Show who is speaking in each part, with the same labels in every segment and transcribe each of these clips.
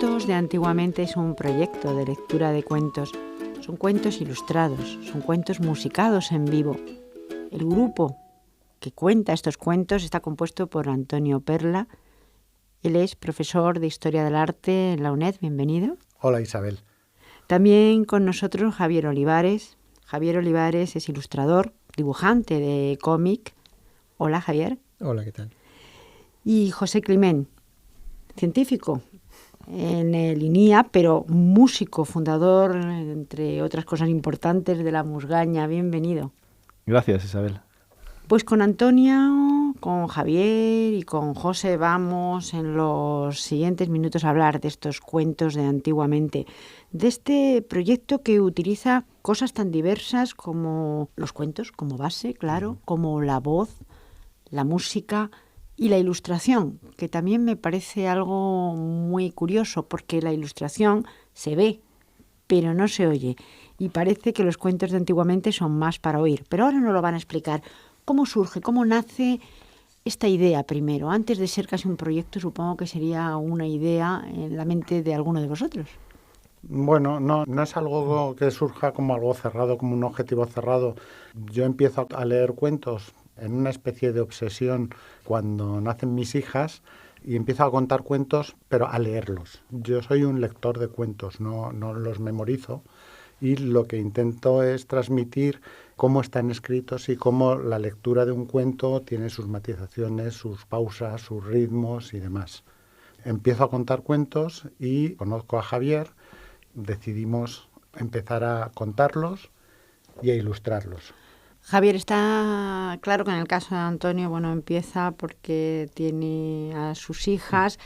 Speaker 1: Cuentos de Antiguamente es un proyecto de lectura de cuentos. Son cuentos ilustrados, son cuentos musicados en vivo. El grupo que cuenta estos cuentos está compuesto por Antonio Perla. Él es profesor de Historia del Arte en la UNED. Bienvenido.
Speaker 2: Hola, Isabel.
Speaker 1: También con nosotros Javier Olivares. Javier Olivares es ilustrador, dibujante de cómic. Hola, Javier.
Speaker 3: Hola, ¿qué tal?
Speaker 1: Y José Climent, científico en el INIA, pero músico, fundador, entre otras cosas importantes, de la Musgaña. Bienvenido.
Speaker 4: Gracias, Isabel.
Speaker 1: Pues con Antonio, con Javier y con José vamos en los siguientes minutos a hablar de estos cuentos de Antiguamente, de este proyecto que utiliza cosas tan diversas como los cuentos, como base, claro, como la voz, la música y la ilustración, que también me parece algo muy curioso, porque la ilustración se ve, pero no se oye. Y parece que los cuentos de Antiguamente son más para oír. Pero ahora nos lo van a explicar. ¿Cómo surge, cómo nace esta idea primero? Antes de ser casi un proyecto, supongo que sería una idea en la mente de alguno de vosotros.
Speaker 2: Bueno, no es algo que surja como algo cerrado, como un objetivo cerrado. Yo empiezo a leer cuentos en una especie de obsesión cuando nacen mis hijas y empiezo a contar cuentos, pero a leerlos. Yo soy un lector de cuentos, no los memorizo, y lo que intento es transmitir cómo están escritos y cómo la lectura de un cuento tiene sus matizaciones, sus pausas, sus ritmos y demás. Empiezo a contar cuentos y conozco a Javier, decidimos empezar a contarlos y a ilustrarlos.
Speaker 1: Javier, está claro que en el caso de Antonio, empieza porque tiene a sus hijas,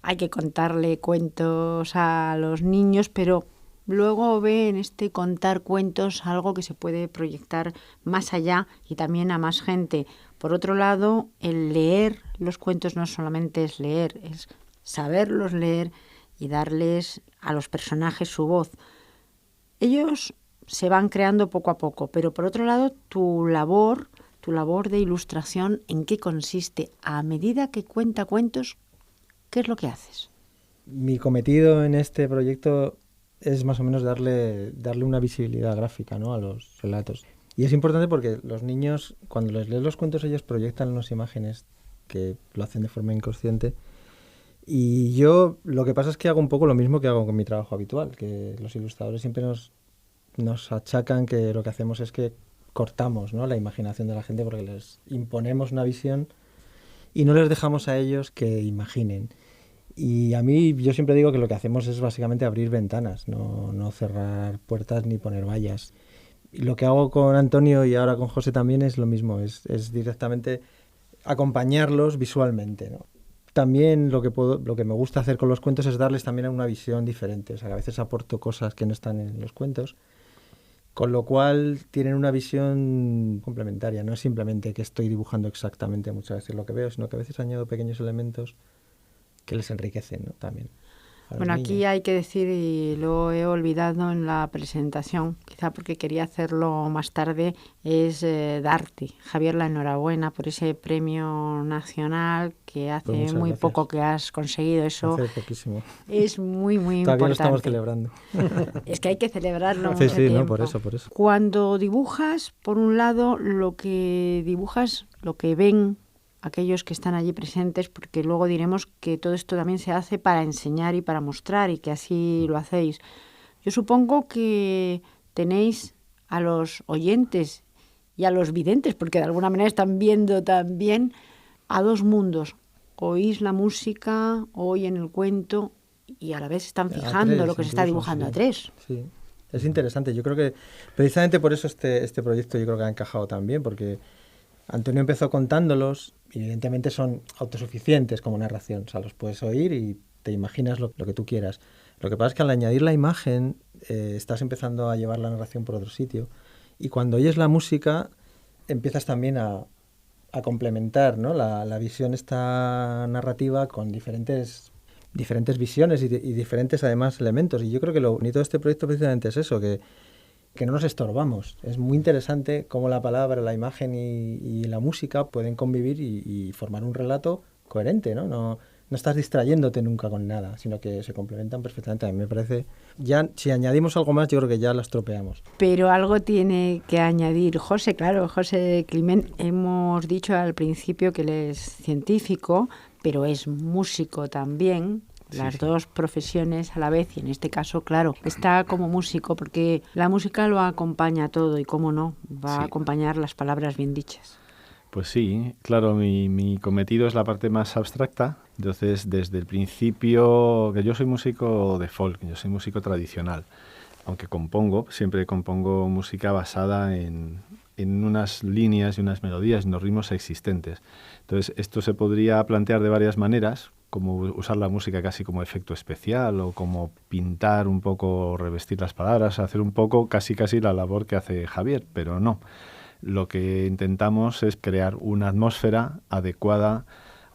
Speaker 1: hay que contarle cuentos a los niños, pero luego ve en este contar cuentos algo que se puede proyectar más allá y también a más gente. Por otro lado, el leer los cuentos no solamente es leer, es saberlos leer y darles a los personajes su voz. Ellos se van creando poco a poco, pero por otro lado, tu labor de ilustración, ¿en qué consiste? A medida que cuenta cuentos, ¿qué es lo que haces?
Speaker 3: Mi cometido en este proyecto es más o menos darle una visibilidad gráfica, ¿no?, a los relatos. Y es importante porque los niños, cuando les lees los cuentos, ellos proyectan unas imágenes que lo hacen de forma inconsciente. Y yo lo que pasa es que hago un poco lo mismo que hago con mi trabajo habitual, que los ilustradores siempre nos achacan que lo que hacemos es que cortamos, ¿no?, la imaginación de la gente porque les imponemos una visión y no les dejamos a ellos que imaginen. Y a mí, yo siempre digo que lo que hacemos es básicamente abrir ventanas, no cerrar puertas ni poner vallas. Y lo que hago con Antonio y ahora con José también es lo mismo, es directamente acompañarlos visualmente, ¿no? También lo que me gusta hacer con los cuentos es darles también una visión diferente. O sea, que a veces aporto cosas que no están en los cuentos, con lo cual tienen una visión complementaria. No es simplemente que estoy dibujando exactamente muchas veces lo que veo, sino que a veces añado pequeños elementos que les enriquecen, ¿no?, también.
Speaker 1: Aquí hay que decir, y lo he olvidado en la presentación, quizá porque quería hacerlo más tarde, es darte, Javier, la enhorabuena por ese premio nacional que hace
Speaker 3: Pues
Speaker 1: muy
Speaker 3: gracias.
Speaker 1: poco que has conseguido. Eso
Speaker 3: hace poquísimo.
Speaker 1: Es muy, muy
Speaker 3: Todavía
Speaker 1: importante.
Speaker 3: lo estamos celebrando.
Speaker 1: Es que hay que celebrarlo.
Speaker 3: Sí, no, por eso.
Speaker 1: Cuando dibujas, por un lado, lo que dibujas, lo que ven aquellos que están allí presentes, porque luego diremos que todo esto también se hace para enseñar y para mostrar, y que así lo hacéis. Yo supongo que tenéis a los oyentes y a los videntes, porque de alguna manera están viendo también a dos mundos. Oís la música, oyen el cuento y a la vez están fijando lo que se está dibujando, sí. A tres.
Speaker 3: Sí, es interesante. Yo creo que precisamente por eso este proyecto yo creo que ha encajado tan bien, porque Antonio empezó contándolos y evidentemente son autosuficientes como narración. O sea, los puedes oír y te imaginas lo que tú quieras. Lo que pasa es que al añadir la imagen estás empezando a llevar la narración por otro sitio. Y cuando oyes la música empiezas también a complementar, ¿no?, la visión esta narrativa con diferentes visiones y diferentes además elementos. Y yo creo que lo bonito de este proyecto precisamente es eso, que no nos estorbamos. Es muy interesante cómo la palabra, la imagen y la música pueden convivir y formar un relato coherente, ¿no? no estás distrayéndote nunca con nada, sino que se complementan perfectamente. A mí me parece, ya si añadimos algo más, yo creo que ya la estropeamos.
Speaker 1: Pero algo tiene que añadir José, claro, José Climent, hemos dicho al principio que él es científico, pero es músico también. Las dos profesiones a la vez, y en este caso, claro, está como músico porque la música lo acompaña todo y, cómo no, va a acompañar las palabras bien dichas.
Speaker 4: Pues sí, claro, mi cometido es la parte más abstracta. Entonces, desde el principio, que yo soy músico de folk, yo soy músico tradicional, aunque siempre compongo música basada en unas líneas y unas melodías y unos ritmos existentes. Entonces, esto se podría plantear de varias maneras, como usar la música casi como efecto especial o como pintar un poco, revestir las palabras, hacer un poco casi la labor que hace Javier, pero no. Lo que intentamos es crear una atmósfera adecuada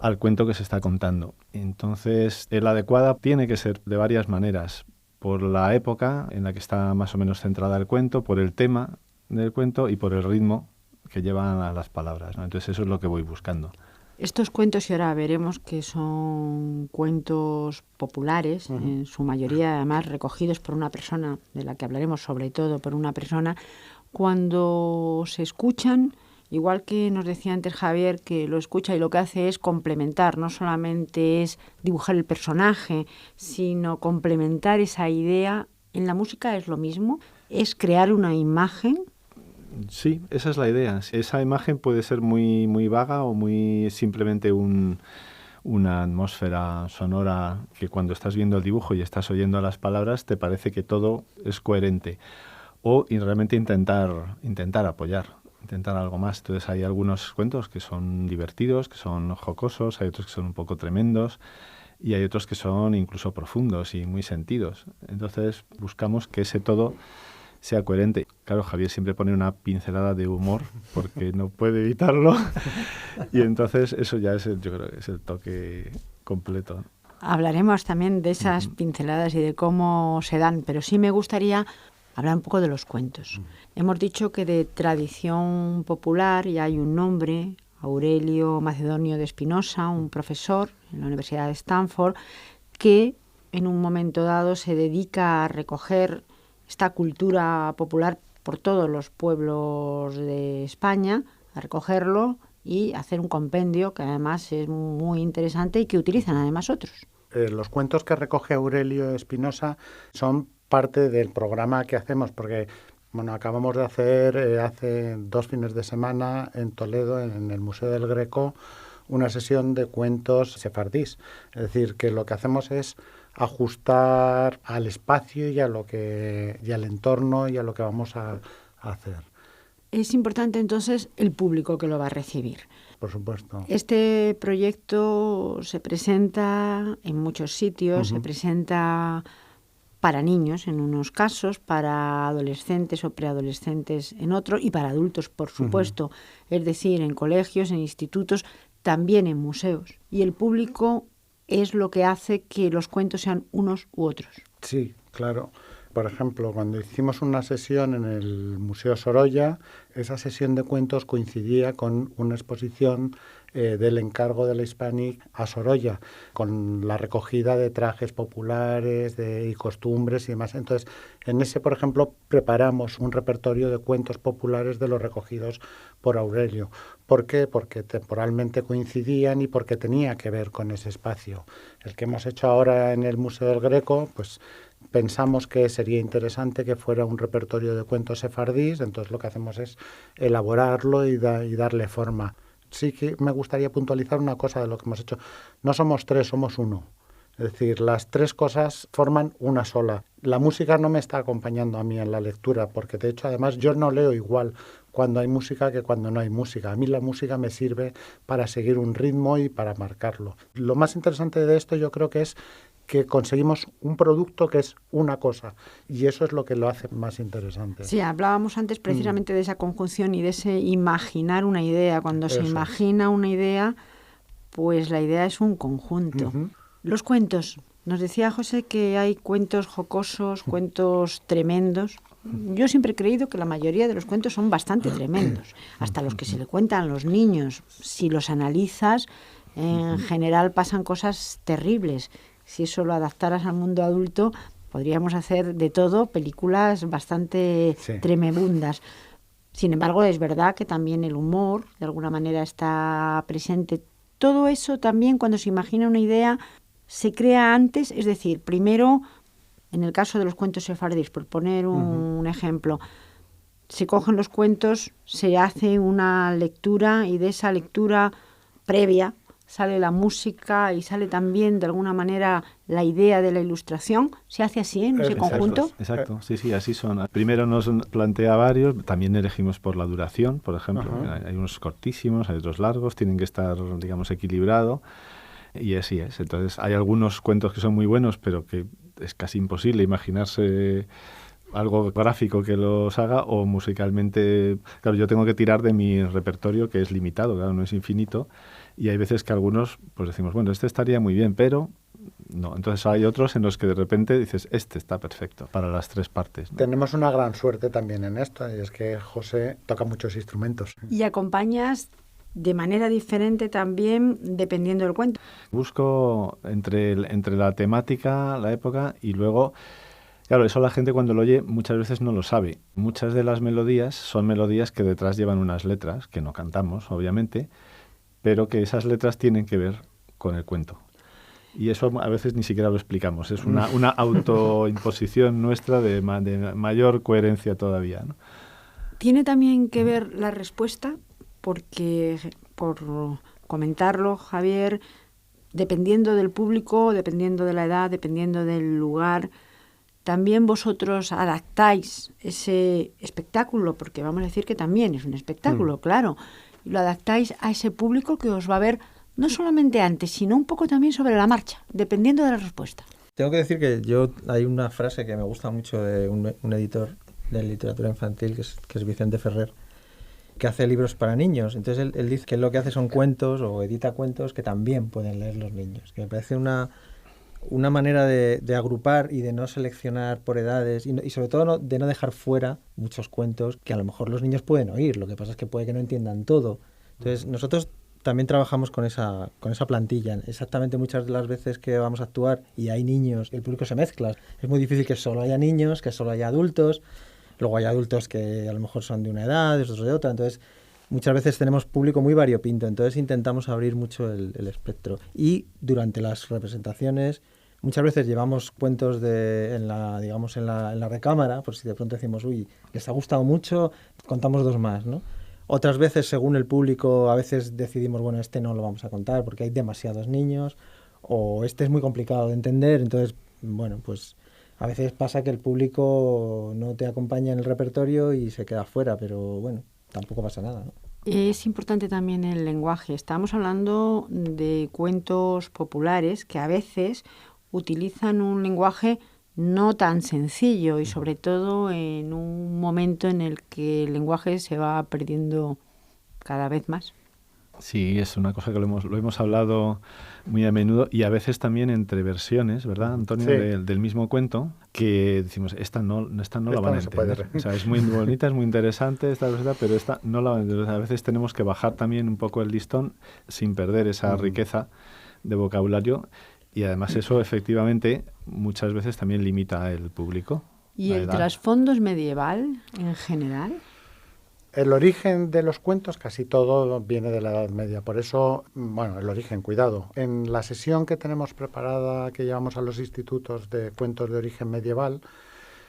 Speaker 4: al cuento que se está contando. Entonces, la adecuada tiene que ser de varias maneras, por la época en la que está más o menos centrada el cuento, por el tema del cuento y por el ritmo que llevan a las palabras, ¿no? Entonces, eso es lo que voy buscando.
Speaker 1: Estos cuentos, y ahora veremos que son cuentos populares, en su mayoría además recogidos por una persona, de la que hablaremos sobre todo por una persona, cuando se escuchan, igual que nos decía antes Javier, que lo escucha y lo que hace es complementar, no solamente es dibujar el personaje, sino complementar esa idea. En la música es lo mismo, es crear una imagen.
Speaker 4: Sí, esa es la idea. Esa imagen puede ser muy, muy vaga o muy simplemente una atmósfera sonora que cuando estás viendo el dibujo y estás oyendo las palabras te parece que todo es coherente. O realmente intentar apoyar, intentar algo más. Entonces hay algunos cuentos que son divertidos, que son jocosos, hay otros que son un poco tremendos y hay otros que son incluso profundos y muy sentidos. Entonces buscamos que ese todo sea coherente. Claro, Javier siempre pone una pincelada de humor porque no puede evitarlo y entonces eso ya yo creo que es el toque completo.
Speaker 1: Hablaremos también de esas pinceladas y de cómo se dan, pero sí me gustaría hablar un poco de los cuentos. Hemos dicho que de tradición popular ya hay un nombre, Aurelio Macedonio de Espinosa, un profesor en la Universidad de Stanford, que en un momento dado se dedica a recoger esta cultura popular por todos los pueblos de España, a recogerlo y hacer un compendio que además es muy interesante y que utilizan además otros.
Speaker 2: Los cuentos que recoge Aurelio Espinosa son parte del programa que hacemos, porque acabamos de hacer hace 2 fines de semana en Toledo, en el Museo del Greco, una sesión de cuentos sefardíes. Es decir, que lo que hacemos es ajustar al espacio y al entorno y a lo que vamos a hacer.
Speaker 1: Es importante entonces el público que lo va a recibir.
Speaker 2: Por supuesto.
Speaker 1: Este proyecto se presenta en muchos sitios, se presenta para niños en unos casos, para adolescentes o preadolescentes en otros y para adultos, por supuesto. Es decir, en colegios, en institutos, también en museos. Y el público es lo que hace que los cuentos sean unos u otros.
Speaker 2: Sí, claro. Por ejemplo, cuando hicimos una sesión en el Museo Sorolla, esa sesión de cuentos coincidía con una exposición del encargo de la Hispanic a Sorolla, con la recogida de trajes populares y costumbres y demás. Entonces, en ese, por ejemplo, preparamos un repertorio de cuentos populares de los recogidos por Aurelio. ¿Por qué? Porque temporalmente coincidían y porque tenía que ver con ese espacio. El que hemos hecho ahora en el Museo del Greco, pues pensamos que sería interesante que fuera un repertorio de cuentos sefardíes, entonces lo que hacemos es elaborarlo y darle forma. Sí que me gustaría puntualizar una cosa de lo que hemos hecho. No somos 3, somos 1. Es decir, las 3 cosas forman una sola. La música no me está acompañando a mí en la lectura, porque de hecho además yo no leo igual cuando hay música que cuando no hay música. A mí la música me sirve para seguir un ritmo y para marcarlo. Lo más interesante de esto yo creo que es que conseguimos un producto que es una cosa y eso es lo que lo hace más interesante.
Speaker 1: Sí, hablábamos antes precisamente de esa conjunción y de ese imaginar una idea. Cuando se imagina una idea, pues la idea es un conjunto. Los cuentos. Nos decía José que hay cuentos jocosos, cuentos tremendos. Yo siempre he creído que la mayoría de los cuentos son bastante tremendos. Hasta los que se le cuentan a los niños. Si los analizas, En general pasan cosas terribles. Si eso lo adaptaras al mundo adulto, podríamos hacer de todo películas bastante tremebundas. Sin embargo, es verdad que también el humor, de alguna manera, está presente. Todo eso también, cuando se imagina una idea, se crea antes. Es decir, primero, en el caso de los cuentos sefardíes, por poner un ejemplo, se cogen los cuentos, se hace una lectura y de esa lectura previa sale la música y sale también, de alguna manera, la idea de la ilustración. ¿Se hace así en ese conjunto?
Speaker 4: Exacto, sí, así son. Primero nos plantea varios, también elegimos por la duración, por ejemplo. Hay unos cortísimos, hay otros largos, tienen que estar, digamos, equilibrado. Y así es. Entonces, hay algunos cuentos que son muy buenos, pero que es casi imposible imaginarse algo gráfico que los haga, o musicalmente. Claro, yo tengo que tirar de mi repertorio, que es limitado, claro, no es infinito. Y hay veces que algunos, pues decimos, bueno, este estaría muy bien, pero no. Entonces hay otros en los que de repente dices, este está perfecto para las tres partes, ¿no?
Speaker 2: Tenemos una gran suerte también en esto, y es que José toca muchos instrumentos.
Speaker 1: Y acompañas de manera diferente también, dependiendo del cuento.
Speaker 4: Busco entre la temática, la época, y luego, claro, eso la gente cuando lo oye muchas veces no lo sabe. Muchas de las melodías son melodías que detrás llevan unas letras, que no cantamos, obviamente, pero que esas letras tienen que ver con el cuento. Y eso a veces ni siquiera lo explicamos. Es una autoimposición nuestra de mayor coherencia todavía, ¿no?
Speaker 1: Tiene también que ver la respuesta, porque, por comentarlo, Javier, dependiendo del público, dependiendo de la edad, dependiendo del lugar, también vosotros adaptáis ese espectáculo, porque vamos a decir que también es un espectáculo, claro, y lo adaptáis a ese público que os va a ver no solamente antes, sino un poco también sobre la marcha, dependiendo de la respuesta.
Speaker 3: Tengo que decir que hay una frase que me gusta mucho de un editor de literatura infantil, que es Vicente Ferrer, que hace libros para niños. Entonces él dice que lo que hace son cuentos, o edita cuentos que también pueden leer los niños, que me parece una manera de agrupar y de no seleccionar por edades, y sobre todo de no dejar fuera muchos cuentos que a lo mejor los niños pueden oír. Lo que pasa es que puede que no entiendan todo. Entonces nosotros también trabajamos con esa plantilla. Exactamente, muchas de las veces que vamos a actuar y hay niños, el público se mezcla. Es muy difícil que solo haya niños, que solo haya adultos. Luego hay adultos que a lo mejor son de una edad, otros de otra. Entonces muchas veces tenemos público muy variopinto, entonces intentamos abrir mucho el espectro. Y durante las representaciones muchas veces llevamos cuentos en la recámara, por si de pronto decimos, uy, les ha gustado mucho, contamos dos más, ¿no? Otras veces, según el público, a veces decidimos, bueno, este no lo vamos a contar porque hay demasiados niños, o este es muy complicado de entender. Entonces, bueno, pues a veces pasa que el público no te acompaña en el repertorio y se queda fuera, pero bueno, tampoco pasa nada, ¿no?
Speaker 1: Es importante también el lenguaje. Estamos hablando de cuentos populares que a veces utilizan un lenguaje no tan sencillo, y sobre todo en un momento en el que el lenguaje se va perdiendo cada vez más.
Speaker 4: Sí, es una cosa que lo hemos hablado muy a menudo, y a veces también entre versiones, ¿verdad, Antonio?
Speaker 2: Sí.
Speaker 4: Del mismo cuento, que decimos, esta no la van a entender. O sea, es muy bonita, es muy interesante esta verdad, pero esta no la van a entender. A veces tenemos que bajar también un poco el listón sin perder esa riqueza de vocabulario, y además eso efectivamente muchas veces también limita el público.
Speaker 1: ¿Y el trasfondo es medieval en general?
Speaker 2: El origen de los cuentos casi todo viene de la Edad Media, por eso, bueno, el origen, cuidado. En la sesión que tenemos preparada, que llevamos a los institutos de cuentos de origen medieval,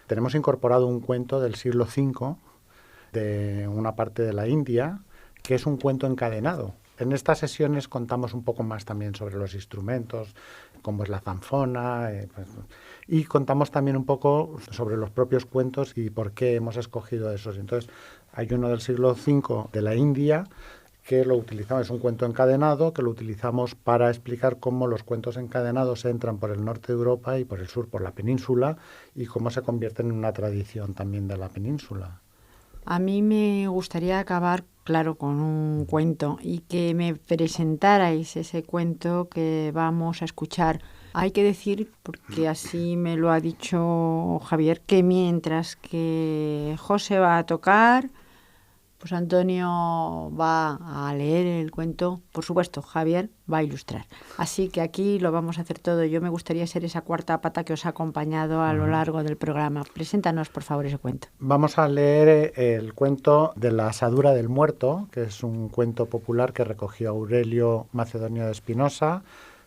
Speaker 2: tenemos incorporado un cuento del siglo V, de una parte de la India, que es un cuento encadenado. En estas sesiones contamos un poco más también sobre los instrumentos, cómo es la zanfona, y contamos también un poco sobre los propios cuentos y por qué hemos escogido esos. Entonces, hay uno del siglo V de la India que lo utilizamos, es un cuento encadenado que lo utilizamos para explicar cómo los cuentos encadenados entran por el norte de Europa y por el sur, por la península, y cómo se convierten en una tradición también de la península.
Speaker 1: A mí me gustaría acabar, claro, con un cuento y que me presentarais ese cuento que vamos a escuchar. Hay que decir, porque así me lo ha dicho Javier, que mientras que José va a tocar, Pues Antonio va a leer el cuento, por supuesto, Javier va a ilustrar. Así que aquí lo vamos a hacer todo. Yo me gustaría ser esa cuarta pata que os ha acompañado a lo largo del programa. Preséntanos, por favor, ese cuento.
Speaker 2: Vamos a leer el cuento de la asadura del muerto, que es un cuento popular que recogió Aurelio Macedonio de Espinosa.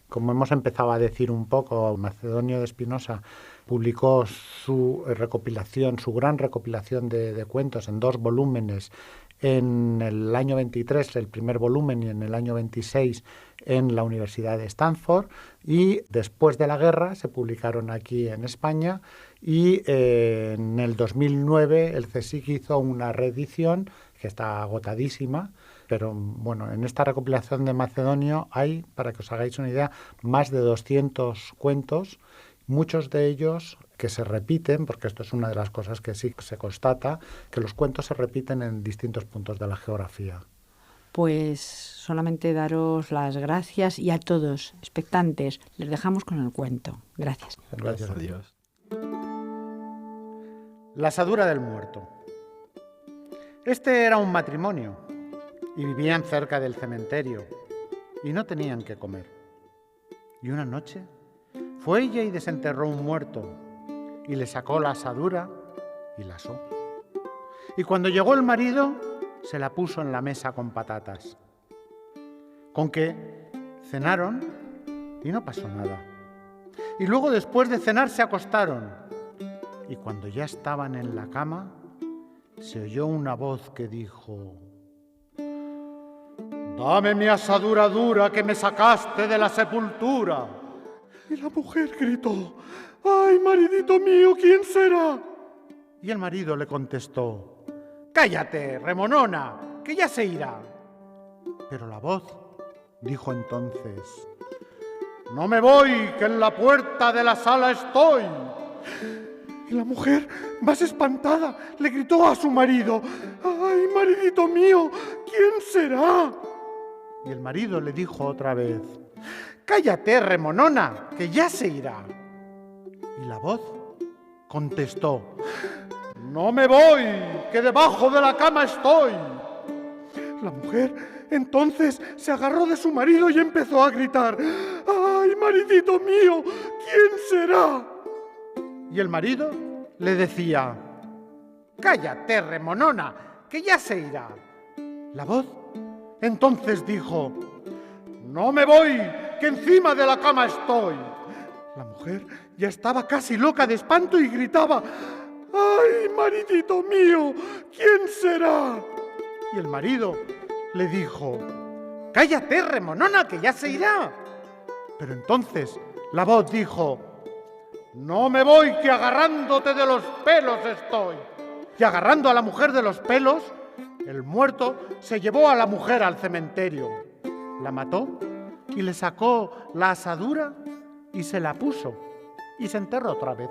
Speaker 2: Como hemos empezado a decir un poco, Macedonio de Espinosa publicó su recopilación, su gran recopilación de cuentos en 2 volúmenes en el año 23, el primer volumen, y en el año 26 en la Universidad de Stanford, y después de la guerra se publicaron aquí en España, y en el 2009 el CSIC hizo una reedición que está agotadísima, pero bueno, en esta recopilación de Macedonio hay, para que os hagáis una idea, más de 200 cuentos, muchos de ellos que se repiten, porque esto es una de las cosas que sí se constata, que los cuentos se repiten en distintos puntos de la geografía.
Speaker 1: Pues solamente daros las gracias, y a todos, expectantes, les dejamos con el cuento. Gracias.
Speaker 2: Gracias a
Speaker 4: Dios.
Speaker 2: La asadura del muerto. Este era un matrimonio y vivían cerca del cementerio y no tenían que comer. Y una noche fue ella y desenterró un muerto y le sacó la asadura y la asó. Y cuando llegó el marido, se la puso en la mesa con patatas. Con que cenaron y no pasó nada. Y luego, después de cenar, se acostaron. Y cuando ya estaban en la cama, se oyó una voz que dijo: «Dame mi asadura dura que me sacaste de la sepultura». Y la mujer gritó: «¡Ay, maridito mío, quién será!». Y el marido le contestó: «Cállate, remonona, que ya se irá». Pero la voz dijo entonces: «No me voy, que en la puerta de la sala estoy». Y la mujer, más espantada, le gritó a su marido: «¡Ay, maridito mío, quién será!». Y el marido le dijo otra vez: «Cállate, remonona, que ya se irá». Y la voz contestó: «No me voy, que debajo de la cama estoy». La mujer entonces se agarró de su marido y empezó a gritar: «¡Ay, maridito mío, quién será!». Y el marido le decía: «Cállate, remonona, que ya se irá». La voz entonces dijo: «No me voy, que encima de la cama estoy». La mujer ya estaba casi loca de espanto y gritaba: «¡Ay, maridito mío, quién será!». Y el marido le dijo: «Cállate, remonona, que ya se irá». Pero entonces la voz dijo: «No me voy, que agarrándote de los pelos estoy». Y agarrando a la mujer de los pelos, el muerto se llevó a la mujer al cementerio, la mató y le sacó la asadura y se la puso y se enterró otra vez.